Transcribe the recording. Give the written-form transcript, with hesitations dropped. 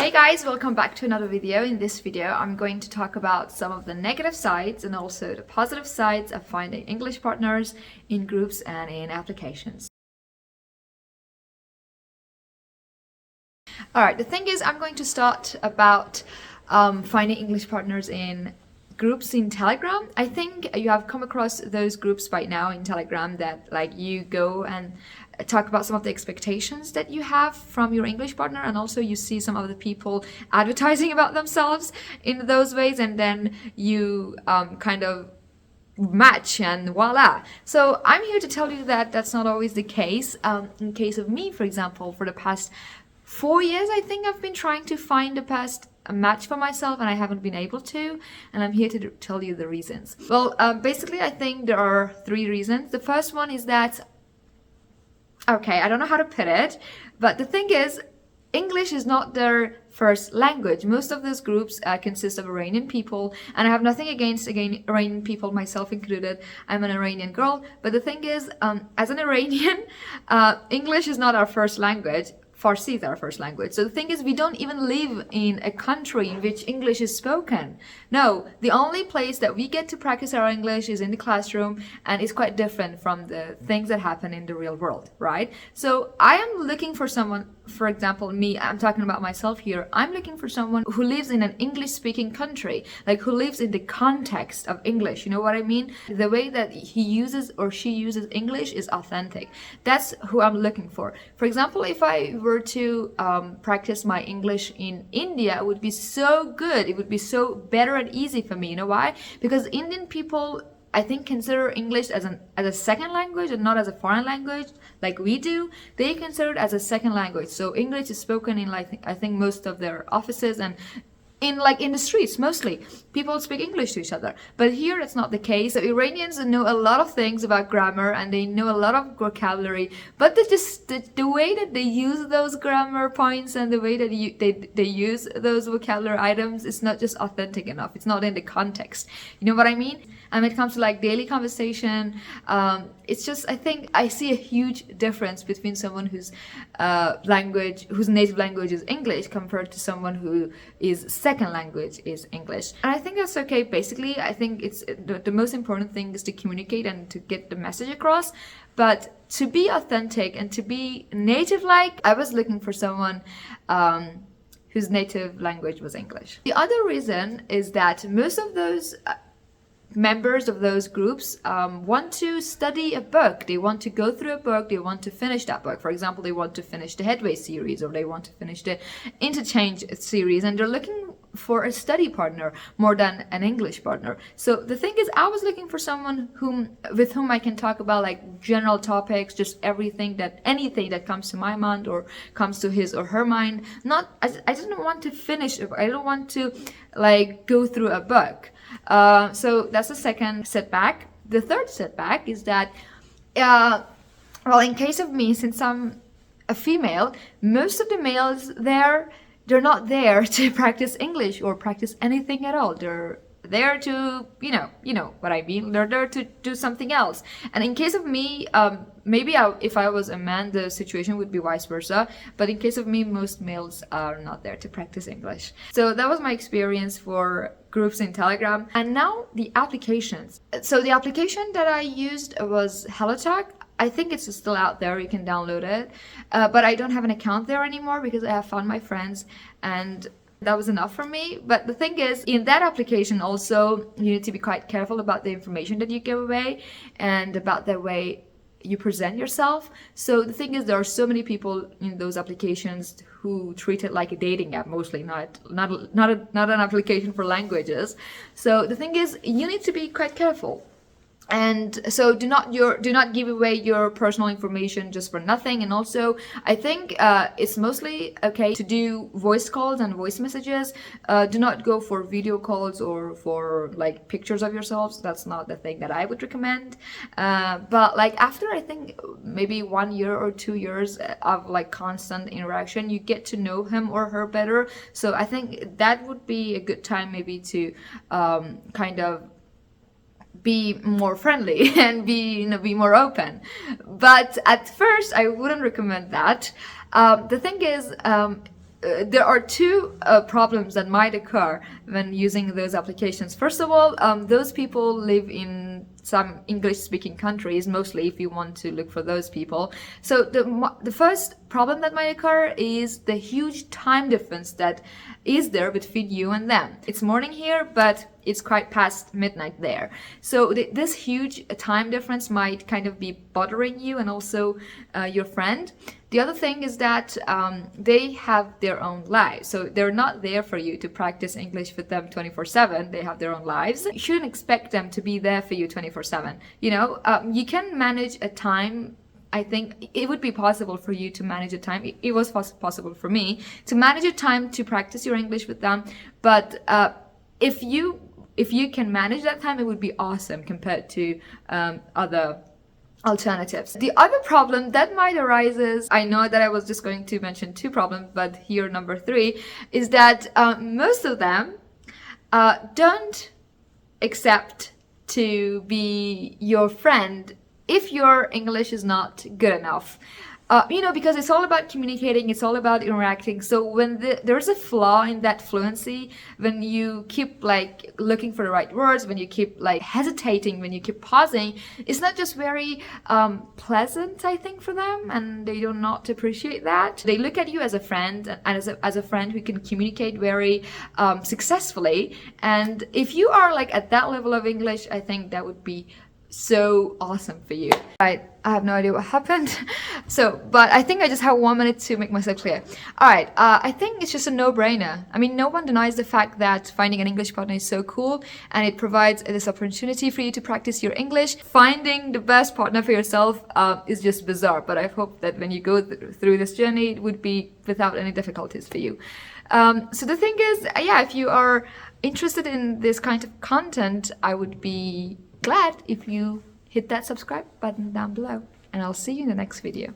Hey guys, welcome back to another video. In this video, I'm going to talk about some of the negative sides and also the positive sides of finding English partners in groups and in applications. Alright, the thing is, I'm going to start about finding English partners in groups in Telegram. I think you have come across those groups by now in Telegram that like you go and talk about some of the expectations that you have from your English partner, and also you see some of the people advertising about themselves in those ways, and then you kind of match and voila. So I'm here to tell you that that's not always the case. In case of me, for example, for the past 4 years, I think I've been trying to find a match for myself, and I haven't been able to, and I'm here to tell you the reasons. Well, basically, I think there are 3 reasons. The first one is that, okay, I don't know how to put it, but the thing is, English is not their first language. Most of those groups consist of Iranian people, and I have nothing against, again, Iranian people, myself included. I'm an Iranian girl, but the thing is, as an Iranian, English is not our first language. Farsi is our first language. So the thing is, we don't even live in a country in which English is spoken. No, the only place that we get to practice our English is in the classroom, and it's quite different from the things that happen in the real world, right? So I am looking for someone, for example, me, I'm talking about myself here. I'm looking for someone who lives in an English-speaking country, like who lives in the context of English. You know what I mean? The way that he uses or she uses English is authentic. That's who I'm looking for. For example, if I were to practice my English in India, it would be so good. It would be so better and easy for me. You know why? Because Indian people, I think, consider English as a second language and not as a foreign language like we do. They consider it as a second language. So English is spoken in, like, I think most of their offices and in the streets. Mostly people speak English to each other, but here it's not the case. So Iranians know a lot of things about grammar and they know a lot of vocabulary, but the way that they use those grammar points and the way that they use those vocabulary items is not just authentic enough. It's not in the context. You know what I mean? And when it comes to like daily conversation, it's just, I think I see a huge difference between someone whose native language is English compared to someone who is second language is English. And I think that's okay. Basically, I think it's the most important thing is to communicate and to get the message across. But to be authentic and to be native-like, I was looking for someone whose native language was English. The other reason is that most of those members of those groups want to study a book. They want to go through a book. They want to finish that book. For example, they want to finish the Headway series, or they want to finish the Interchange series, and they're looking for a study partner more than an English partner. So the thing is, I was looking for someone with whom I can talk about like general topics, just anything that comes to my mind or comes to his or her mind. I didn't want to finish. I don't want to like go through a book. So that's the second setback. The third setback is that, well, in case of me, since I'm a female, most of the males they're not there to practice English or practice anything at all. They're there to, you know what I mean. They're there to do something else. And in case of me, maybe if I was a man, the situation would be vice versa. But in case of me, most males are not there to practice English. So that was my experience for groups in Telegram. And now the applications. So the application that I used was HelloTalk. I think it's still out there, you can download it, but I don't have an account there anymore because I have found my friends and that was enough for me. But the thing is, in that application also, you need to be quite careful about the information that you give away and about the way you present yourself. So the thing is, there are so many people in those applications who treat it like a dating app, mostly not an application for languages. So the thing is, you need to be quite careful. And so do not give away your personal information just for nothing. And also, I think it's mostly okay to do voice calls and voice messages. Do not go for video calls or for like pictures of yourselves. That's not the thing that I would recommend. But like after, I think maybe 1 year or 2 years of like constant interaction, you get to know him or her better. So I think that would be a good time maybe to kind of be more friendly and be more open. But at first I wouldn't recommend that. The thing is, there are two problems that might occur when using those applications. First of all, those people live in some English-speaking countries, mostly if you want to look for those people. So the first problem that might occur is the huge time difference that is there between you and them. It's morning here, but it's quite past midnight there. So this huge time difference might kind of be bothering you and also your friend. The other thing is that they have their own lives, so they're not there for you to practice English with them 24/7. They have their own lives. You shouldn't expect them to be there for you 24/7. You know, you can manage a time. I think it would be possible for you to manage a time. It was possible for me to manage a time to practice your English with them. But if you can manage that time, it would be awesome compared to other alternatives. The other problem that might arise is, I know that I was just going to mention two problems, but here number three is that most of them don't accept to be your friend if your English is not good enough. You know, because it's all about communicating, it's all about interacting. So when there's a flaw in that fluency, when you keep like looking for the right words, when you keep like hesitating, when you keep pausing, it's not just very pleasant, I think, for them, and they do not appreciate that. They look at you as a friend, and as a friend who can communicate very successfully. And if you are like at that level of English, I think that would be so awesome for you. Right, I have no idea what happened. But I think I just have 1 minute to make myself clear. Alright, I think it's just a no-brainer. I mean, no one denies the fact that finding an English partner is so cool, and it provides this opportunity for you to practice your English. Finding the best partner for yourself is just bizarre, but I hope that when you go through this journey, it would be without any difficulties for you. So the thing is, yeah, if you are interested in this kind of content, I would be glad if you hit that subscribe button down below, and I'll see you in the next video.